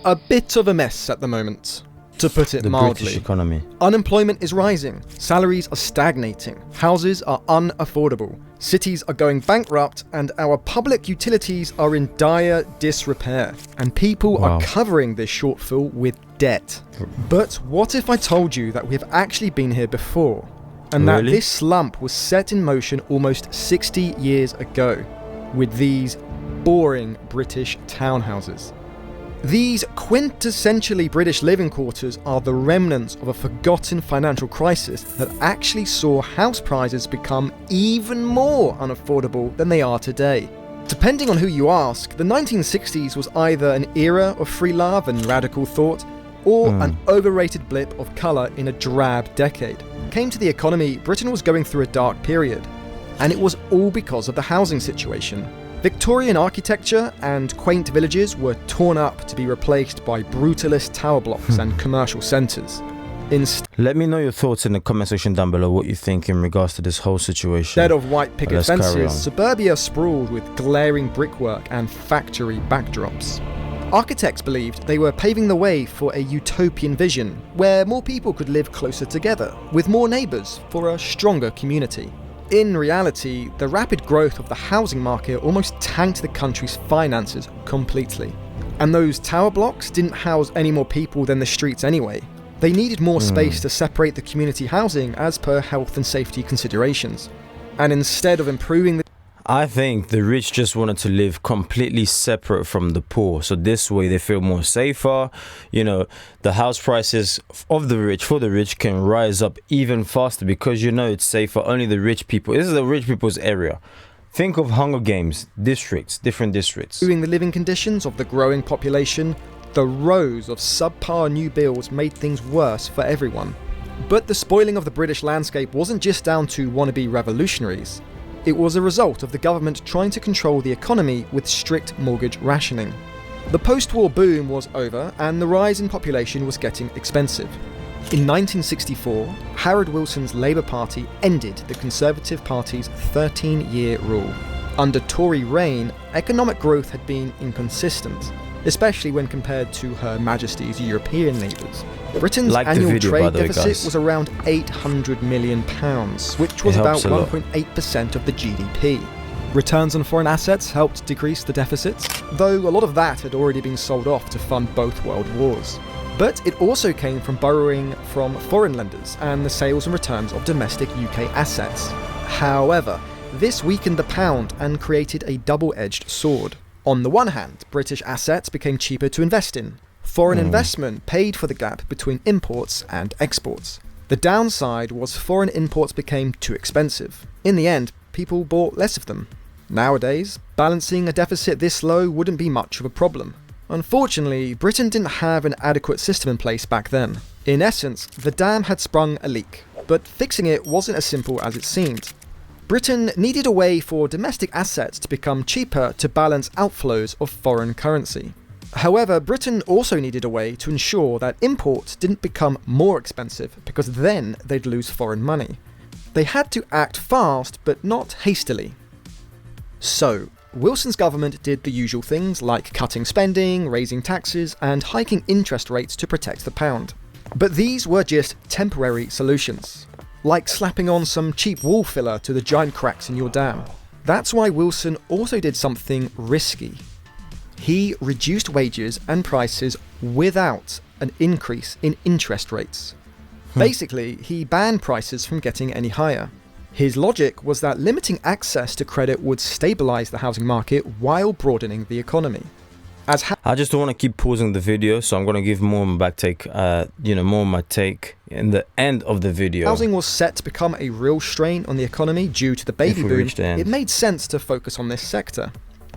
a bit of a mess at the moment, to put it mildly. The British economy. Unemployment is rising, salaries are stagnating, houses are unaffordable, cities are going bankrupt, and our public utilities are in dire disrepair, and people are covering this shortfall with debt. But what if I told you that we've actually been here before, and that this slump was set in motion almost 60 years ago, with these boring British townhouses? These quintessentially British living quarters are the remnants of a forgotten financial crisis that actually saw house prices become even more unaffordable than they are today. Depending on who you ask, the 1960s was either an era of free love and radical thought, or an overrated blip of colour in a drab decade. Came to the economy, Britain was going through a dark period, and it was all because of the housing situation. Victorian architecture and quaint villages were torn up to be replaced by brutalist tower blocks and commercial centres. Let me know your thoughts in the comment section down below, what you think in regards to this whole situation. Instead of white picket fences, suburbia sprawled with glaring brickwork and factory backdrops. Architects believed they were paving the way for a utopian vision, where more people could live closer together, with more neighbours for a stronger community. In reality, the rapid growth of the housing market almost tanked the country's finances completely. And those tower blocks didn't house any more people than the streets anyway. They needed more space to separate the community housing as per health and safety considerations. And instead of improving the I think the rich just wanted to live completely separate from the poor. So this way they feel more safer. You know, the house prices of the rich, for the rich, can rise up even faster because, you know, it's safer. Only the rich people. This is the rich people's area. Think of Hunger Games districts, different districts. Improving the living conditions of the growing population, the rows of subpar new builds made things worse for everyone. But the spoiling of the British landscape wasn't just down to wannabe revolutionaries. It was a result of the government trying to control the economy with strict mortgage rationing. The post-war boom was over and the rise in population was getting expensive. In 1964, Harold Wilson's Labour Party ended the Conservative Party's 13-year rule. Under Tory reign, economic growth had been inconsistent, especially when compared to Her Majesty's European neighbours. Britain's annual trade deficit was around £800 million, which was about 1.8% of the GDP. Returns on foreign assets helped decrease the deficit, though a lot of that had already been sold off to fund both world wars. But it also came from borrowing from foreign lenders and the sales and returns of domestic UK assets. However, this weakened the pound and created a double-edged sword. On the one hand, British assets became cheaper to invest in. Foreign investment paid for the gap between imports and exports. The downside was foreign imports became too expensive. In the end, people bought less of them. Nowadays, balancing a deficit this low wouldn't be much of a problem. Unfortunately, Britain didn't have an adequate system in place back then. In essence, the dam had sprung a leak, but fixing it wasn't as simple as it seemed. Britain needed a way for domestic assets to become cheaper to balance outflows of foreign currency. However, Britain also needed a way to ensure that imports didn't become more expensive, because then they'd lose foreign money. They had to act fast, but not hastily. So, Wilson's government did the usual things like cutting spending, raising taxes, and hiking interest rates to protect the pound. But these were just temporary solutions, like slapping on some cheap wall filler to the giant cracks in your dam. That's why Wilson also did something risky. He reduced wages and prices without an increase in interest rates. Basically, he banned prices from getting any higher. His logic was that limiting access to credit would stabilise the housing market while broadening the economy. I just don't want to keep pausing the video, so I'm going to give more of my back take, more of my take in the end of the video. Housing was set to become a real strain on the economy due to the baby boom. It made sense to focus on this sector.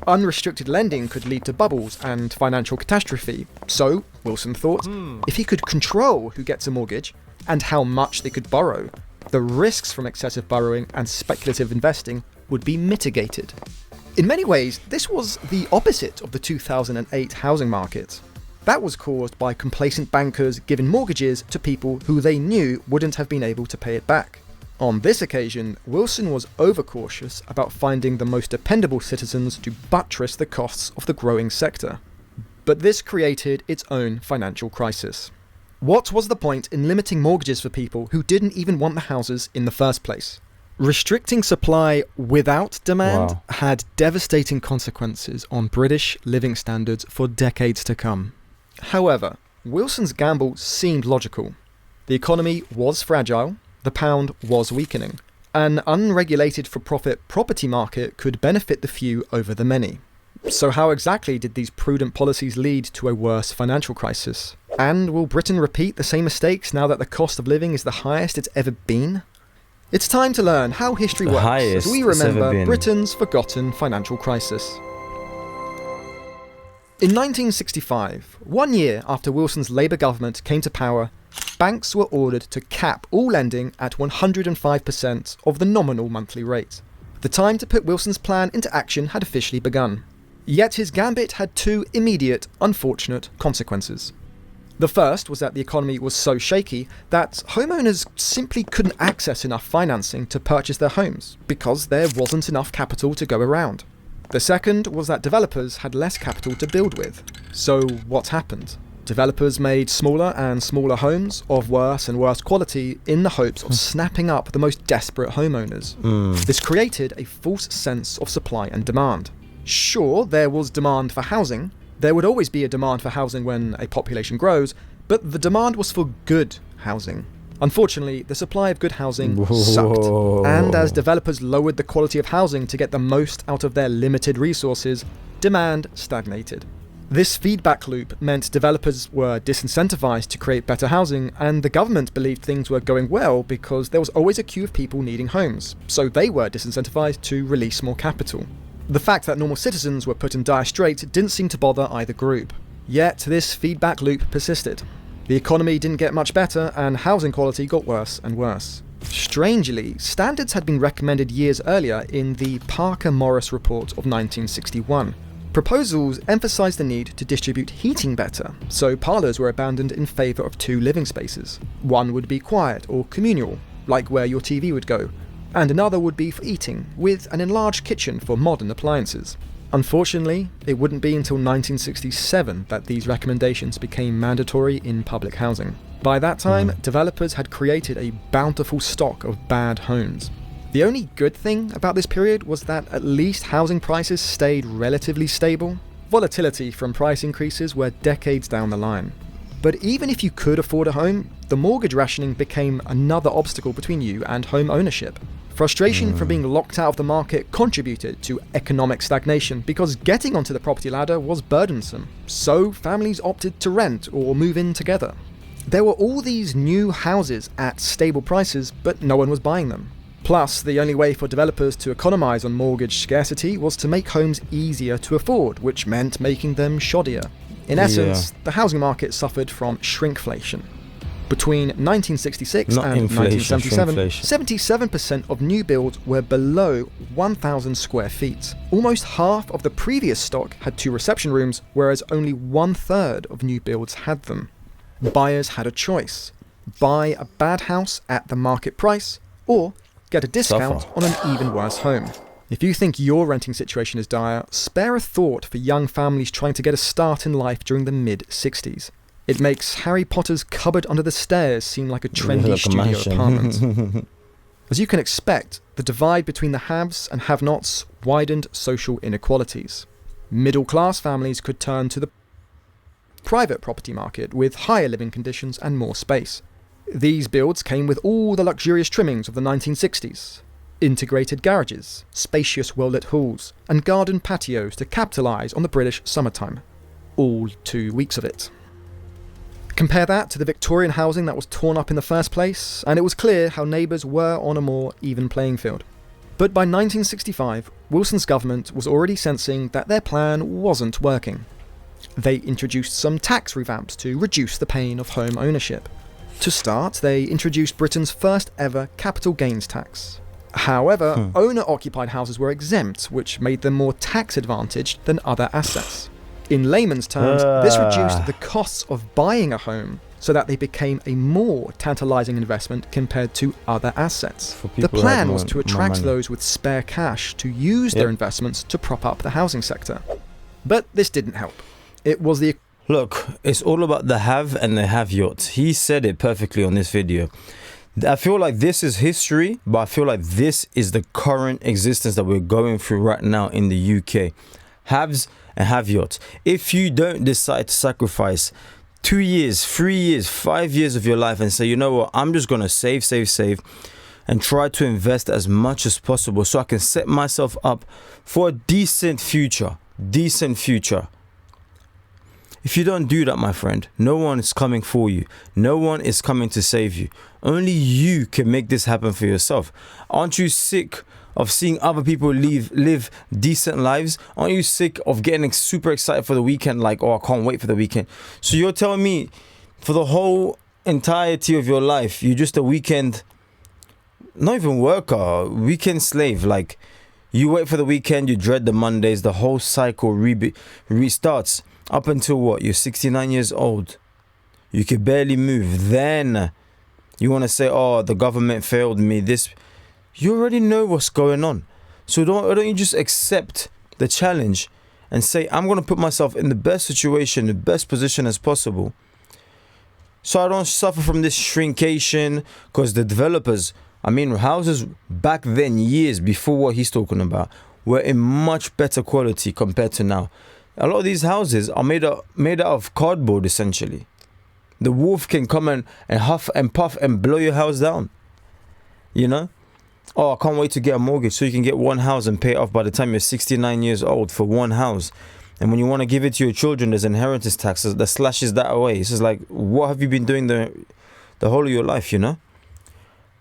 Unrestricted lending could lead to bubbles and financial catastrophe. So, Wilson thought, if he could control who gets a mortgage and how much they could borrow, the risks from excessive borrowing and speculative investing would be mitigated. In many ways, this was the opposite of the 2008 housing market. That was caused by complacent bankers giving mortgages to people who they knew wouldn't have been able to pay it back. On this occasion, Wilson was overcautious about finding the most dependable citizens to buttress the costs of the growing sector. But this created its own financial crisis. What was the point in limiting mortgages for people who didn't even want the houses in the first place? Restricting supply without demand had devastating consequences on British living standards for decades to come. However, Wilson's gamble seemed logical. The economy was fragile, the pound was weakening. An unregulated for-profit property market could benefit the few over the many. So how exactly did these prudent policies lead to a worse financial crisis? And will Britain repeat the same mistakes now that the cost of living is the highest it's ever been? It's time to learn how history works as we remember Britain's forgotten financial crisis. In 1965, 1 year after Wilson's Labour government came to power, banks were ordered to cap all lending at 105% of the nominal monthly rate. The time to put Wilson's plan into action had officially begun. Yet his gambit had two immediate, unfortunate consequences. The first was that the economy was so shaky that homeowners simply couldn't access enough financing to purchase their homes because there wasn't enough capital to go around. The second was that developers had less capital to build with. So what happened? Developers made smaller and smaller homes of worse and worse quality in the hopes of snapping up the most desperate homeowners. This created a false sense of supply and demand. Sure, there was demand for housing. There would always be a demand for housing when a population grows, but the demand was for good housing. Unfortunately, the supply of good housing sucked, and as developers lowered the quality of housing to get the most out of their limited resources, demand stagnated. This feedback loop meant developers were disincentivized to create better housing, and the government believed things were going well because there was always a queue of people needing homes, so they were disincentivized to release more capital. The fact that normal citizens were put in dire straits didn't seem to bother either group. Yet this feedback loop persisted. The economy didn't get much better, and housing quality got worse and worse. Strangely, standards had been recommended years earlier in the Parker-Morris Report of 1961. Proposals emphasised the need to distribute heating better, so parlours were abandoned in favour of two living spaces. One would be quiet or communal, like where your TV would go, and another would be for eating, with an enlarged kitchen for modern appliances. Unfortunately, it wouldn't be until 1967 that these recommendations became mandatory in public housing. By that time, developers had created a bountiful stock of bad homes. The only good thing about this period was that at least housing prices stayed relatively stable. Volatility from price increases were decades down the line. But even if you could afford a home, the mortgage rationing became another obstacle between you and home ownership. Frustration from being locked out of the market contributed to economic stagnation because getting onto the property ladder was burdensome, so families opted to rent or move in together. There were all these new houses at stable prices, but no one was buying them. Plus, the only way for developers to economise on mortgage scarcity was to make homes easier to afford, which meant making them shoddier. In essence, the housing market suffered from shrinkflation. Between 1966 and 1977, 77% of new builds were below 1,000 square feet. Almost half of the previous stock had 2 reception rooms, whereas only 1/3 of new builds had them. Buyers had a choice: buy a bad house at the market price, or get a discount on an even worse home. If you think your renting situation is dire, spare a thought for young families trying to get a start in life during the mid-60s. It makes Harry Potter's cupboard under the stairs seem like a trendy studio apartment. As you can expect, the divide between the haves and have-nots widened social inequalities. Middle-class families could turn to the private property market with higher living conditions and more space. These builds came with all the luxurious trimmings of the 1960s. Integrated garages, spacious well-lit halls, and garden patios to capitalise on the British summertime. All 2 weeks of it. Compare that to the Victorian housing that was torn up in the first place, and it was clear how neighbours were on a more even playing field. But by 1965, Wilson's government was already sensing that their plan wasn't working. They introduced some tax revamps to reduce the pain of home ownership. To start, they introduced Britain's first ever capital gains tax. However, owner-occupied houses were exempt, which made them more tax-advantaged than other assets. In layman's terms, this reduced the costs of buying a home so that they became a more tantalising investment compared to other assets. The plan was to attract those with spare cash to use their investments to prop up the housing sector. But this didn't help. It was the Look, it's all about the have and the have-yots. He said it perfectly on this video. I feel like this is history, but I feel like this is the current existence that we're going through right now in the UK. Haves and have-yots. If you don't decide to sacrifice 2 years, 3 years, 5 years of your life and say, you know what, I'm just going to save, and try to invest as much as possible so I can set myself up for a decent future. If you don't do that, my friend, no one is coming for you. No one is coming to save you. Only you can make this happen for yourself. Aren't you sick of seeing other people live decent lives? Aren't you sick of getting super excited for the weekend, like, oh, I can't wait for the weekend? So you're telling me for the whole entirety of your life, you're just a weekend, not even worker, weekend slave. Like, you wait for the weekend, you dread the Mondays, the whole cycle restarts. Up until what? You're 69 years old. You can barely move. Then you want to say, oh, the government failed me. This, you already know what's going on. So don't you just accept the challenge and say, I'm going to put myself in the best situation, the best position as possible, so I don't suffer from this shrinkation. Because the developers, I mean, houses back then, years before what he's talking about, were in much better quality compared to now. A lot of these houses are made out of cardboard, essentially. The wolf can come and huff and puff and blow your house down. You know? Oh, I can't wait to get a mortgage so you can get one house and pay it off by the time you're 69 years old for one house. And when you want to give it to your children, there's inheritance taxes that slashes that away. It's just like, what have you been doing the whole of your life, you know?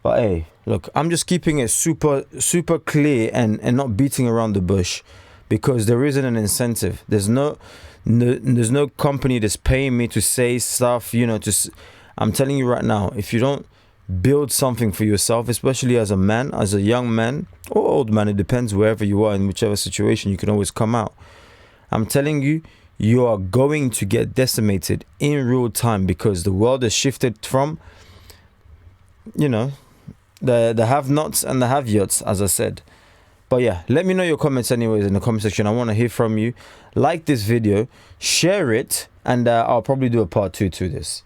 But hey, look, I'm just keeping it super clear and not beating around the bush. Because there isn't an incentive. There's no company that's paying me to say stuff, you know. I'm telling you right now, if you don't build something for yourself, especially as a man, as a young man or old man, it depends wherever you are, in whichever situation, you can always come out. I'm telling you, you are going to get decimated in real time because the world has shifted from, you know, the have-nots and the have-yots, as I said. But yeah, let me know your comments anyways in the comment section. I want to hear from you. Like this video, share it, and I'll probably do a part 2 to this.